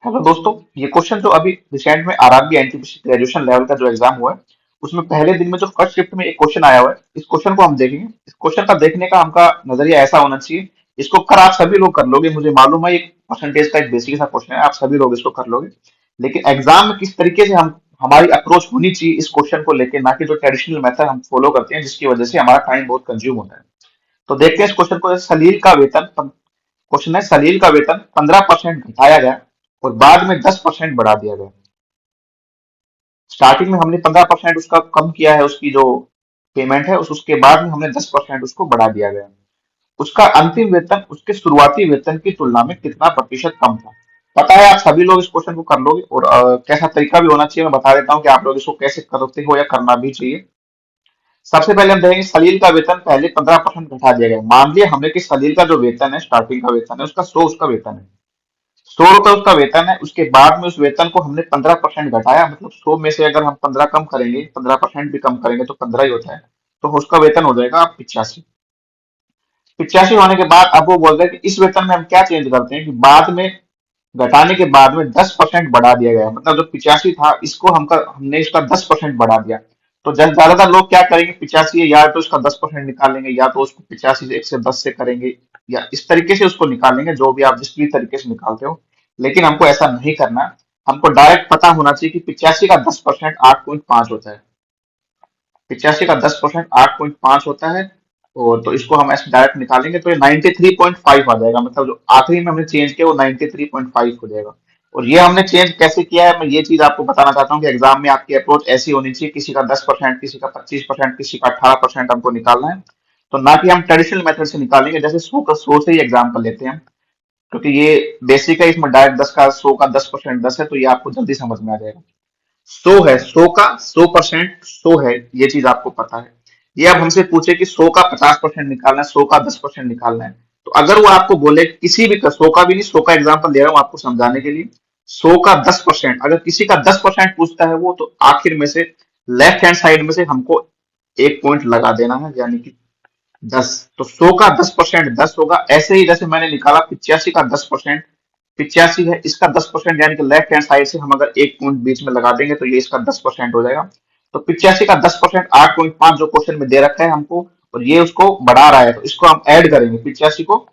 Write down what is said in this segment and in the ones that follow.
Hello दोस्तों। ये question जो अभी रिसेंट में आरआरबी एनटीपीसी ग्रेजुएशन लेवल का जो एग्जाम हुआ है उसमें पहले दिन में जो फर्स्ट शिफ्ट में एक क्वेश्चन आया हुआ है, इस क्वेश्चन को हम देखेंगे। इस क्वेश्चन का देखने का हमका नजरिया ऐसा होना चाहिए, इसको कर आप सभी लोग कर लोगे, मुझे मालूम है। एक परसेंटेज का एक बेसिक सा क्वेश्चन है, आप सभी लोग इसको कर लोगे। लेकिन एग्जाम में किस तरीके से हम हमारी अप्रोच होनी चाहिए इस क्वेश्चन को लेकर, ना कि जो ट्रेडिशनल मेथड हम फॉलो करते हैं जिसकी वजह से हमारा टाइम बहुत कंज्यूम होता है। तो देखते हैं इस क्वेश्चन को। सलील का वेतन, क्वेश्चन है, सलील का वेतन 15% घटाया गया और बाद में 10% बढ़ा दिया गया। स्टार्टिंग में हमने 15% उसका कम किया है, उसकी जो पेमेंट है उसके बाद में हमने 10% उसको बढ़ा दिया गया। उसका अंतिम वेतन उसके शुरुआती वेतन की तुलना में कितना प्रतिशत कम था। पता है आप सभी लोग इस क्वेश्चन को कर लोगे, और कैसा तरीका भी होना चाहिए मैं बता देता हूँ कि आप लोग इसको कैसे करते हो या करना भी चाहिए। सबसे पहले हम देखेंगे सलील का वेतन पहले 15% घटा दिया गया। मान लिया हमने कि सलील का जो वेतन है, स्टार्टिंग का वेतन है उसका 100 उसका वेतन है, 100 रुपए उसका वेतन है। उसके बाद में उस वेतन को हमने 15% घटाया, मतलब 100 में से अगर हम 15 कम करेंगे, 15% भी कम करेंगे तो 15 ही होता है। तो उसका वेतन हो जाएगा 85। 85 होने के बाद अब वो बोल रहे हैं कि इस वेतन में हम क्या चेंज करते हैं कि बाद में घटाने के बाद में 10% बढ़ा दिया गया है। मतलब जो 85 था इसको हमने इसका 10% बढ़ा दिया। तो ज्यादातर लोग क्या करेंगे, 85 है या तो इसका 10% निकालेंगे, या तो उसको 85 से 110 से करेंगे, या इस तरीके से उसको निकालेंगे, जो भी आप जिस भी तरीके से निकालते हो। लेकिन हमको ऐसा नहीं करना। हमको डायरेक्ट पता होना चाहिए कि 85 का 10% 8.5 होता है। 85 का 10% 8.5 होता है। और तो इसको हम ऐसे डायरेक्ट निकालेंगे तो ये 93.5 आ जाएगा। मतलब जो आखिरी में हमने चेंज किया वो 93.5 हो जाएगा। और ये हमने चेंज कैसे किया है, मैं ये चीज आपको बताना चाहता हूँ कि एग्जाम में आपकी अप्रोच ऐसी होनी चाहिए, किसी का 10%, किसी का 25%, किसी का 18% हमको निकालना है। तो ना कि हम ट्रेडिशनल मेथड से निकालेंगे, जैसे 100 से ही एग्जाम्पल लेते हैं, क्योंकि ये बेसिक है। इसमें डायरेक्ट 100 का 10% 10 है, तो ये आपको जल्दी समझ में आ जाएगा। 100 है, 100 का 100% 100 है, ये चीज आपको पता है। ये अब हमसे पूछे कि 100 का 50% निकालना है, 100 का 10% निकालना है। तो अगर वो आपको बोले किसी भी 100 का भी नहीं, 100 का एग्जांपल दे रहा हूं आपको समझाने के लिए, 100 का 10%, अगर किसी का 10% पूछता है वो, तो आखिर में से लेफ्ट हैंड साइड में से हमको एक पॉइंट लगा देना है, यानी कि 10। तो 100 का 10% 10 होगा। ऐसे ही जैसे मैंने निकाला 85 का 10%, 85 है, इसका 10% यानी कि लेफ्ट हैंड साइड से हम अगर एक पॉइंट बीच में लगा देंगे तो ये इसका 10% हो जाएगा। तो 85 का 10% 8.5 जो क्वेश्चन में दे रखा है हमको, और ये उसको बढ़ा रहा है, तो इसको हम ऐड करेंगे, 85 को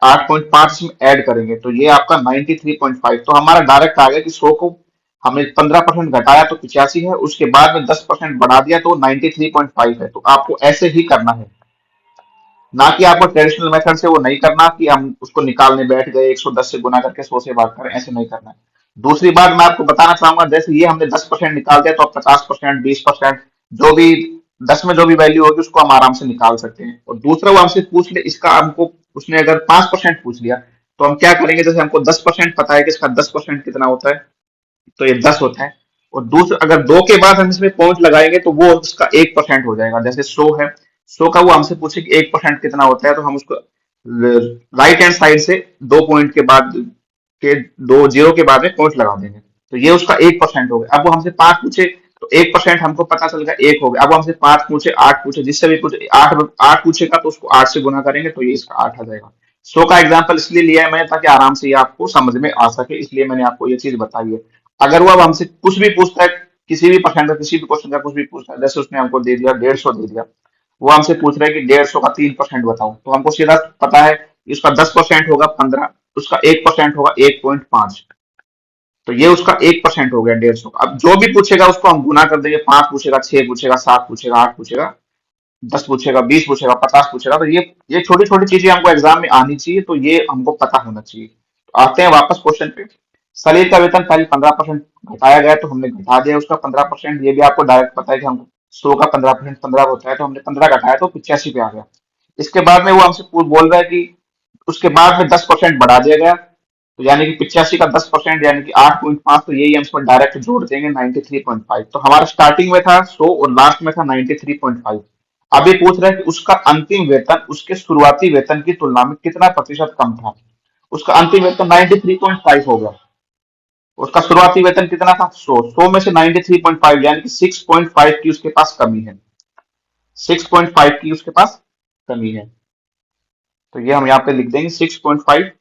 8.5 इसमें ऐड करेंगे तो ये आपका 93.5। तो हमारा डायरेक्ट आ गया कि 100 को हमने 15% घटाया तो 85 है, उसके बाद में 10% बढ़ा दिया तो 93.5 है। तो आपको ऐसे ही करना है, ना कि आपको ट्रेडिशनल मेथड से वो नहीं करना कि हम उसको निकालने बैठ गए, 110 से गुना करके 100 से भाग करें, ऐसे नहीं करना है। दूसरी बात मैं आपको बताना चाहूंगा, जैसे ये हमने 10% निकाल दिया तो अब 50%, 20%, जो भी 10 में जो भी वैल्यू होगी उसको हम आराम से निकाल सकते हैं। और दूसरा वो हमसे पूछ ले, इसका हमको उसने अगर 5% पूछ लिया तो हम क्या करेंगे, जैसे हमको 10% पता है कि इसका 10% कितना होता है, तो ये 10 होता है। और दूसरा अगर दो के बाद हम इसमें पॉइंट लगाएंगे तो वो उसका 1% हो जाएगा। जैसे 100 है, 100 का वो हमसे पूछे कि 1% कितना होता है, तो हम उसको राइट हैंड साइड से दो पॉइंट के बाद के दो जीरो के बाद में पॉइंट लगा देंगे, तो ये उसका 1% हो गया। अब वो हमसे 5 पूछे तो 1% हमको पता चल गया 1 हो गया। अब वो हमसे 5 पूछे, 8 पूछे, जिससे भी पूछे, 8 पूछेगा तो उसको 8 से गुना करेंगे तो ये इसका 8 आ जाएगा। 100 का एग्जाम्पल इसलिए लिया है मैंने ताकि आराम से ये आपको समझ में आ सके, इसलिए मैंने आपको ये चीज बताई है। अगर वो अब हमसे कुछ भी पूछता है, किसी भी परसेंट का, किसी भी क्वेश्चन का कुछ भी पूछता है, जैसे उसने हमको दे दिया 150 दे दिया, वो हमसे पूछ रहा है कि 150 का 3% बताओ, तो हमको सीधा पता है कि उसका 10% होगा 15, उसका 1% होगा 1.5। तो ये उसका 1% हो गया 150 का। अब जो भी पूछेगा उसको हम गुना कर देंगे, 5 पूछेगा, 6 पूछेगा, 7 पूछेगा, 8 पूछेगा, 10 पूछेगा, 20 पूछेगा, 50 पूछेगा, तो ये छोटी छोटी चीजें हमको एग्जाम में आनी चाहिए, तो ये हमको पता होना चाहिए। तो आते हैं वापस क्वेश्चन पे। सलील का वेतन पहले 15% घटाया गया तो हमने घटा दिया उसका 15%। ये भी आपको डायरेक्ट पता है कि हम 100 का 15% 15 होता है, तो हमने 15 घटाया तो 85 पे आ गया। इसके बाद में वो हमसे बोल रहा है कि उसके बाद में 10% बढ़ा दिया गया, तो यानी कि 85 का 10% यानी कि 8.5, तो यही हम इसमें डायरेक्ट जोड़ देंगे 93.5। तो हमारा स्टार्टिंग में था 100 और लास्ट में था 93.5। अब ये पूछ रहा है कि उसका अंतिम वेतन उसके शुरुआती वेतन की तुलना में कितना प्रतिशत कम था। उसका अंतिम वेतन 93.5 हो गया, उसका शुरुआती वेतन कितना था 100, 100 में से 93.5 यानी कि 6.5 की उसके पास कमी है, 6.5 की उसके पास कमी है। तो ये हम यहाँ पे लिख देंगे 6.5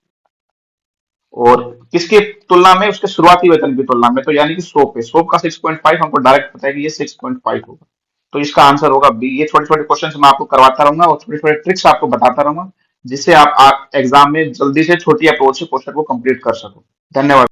और किसकी तुलना में, उसके शुरुआती वेतन की तुलना में, तो यानी कि 100 पे, 100 का 6.5 हमको डायरेक्ट पता है कि ये 6.5 होगा। तो इसका आंसर होगा बी। ये छोटे छोटे क्वेश्चन मैं आपको करवाता रहूंगा और छोटे छोटे ट्रिक्स आपको बताता रहूंगा, जिससे आप एग्जाम में जल्दी से छोटी अप्रोच से क्वेश्चन को कंप्लीट कर सको। धन्यवाद।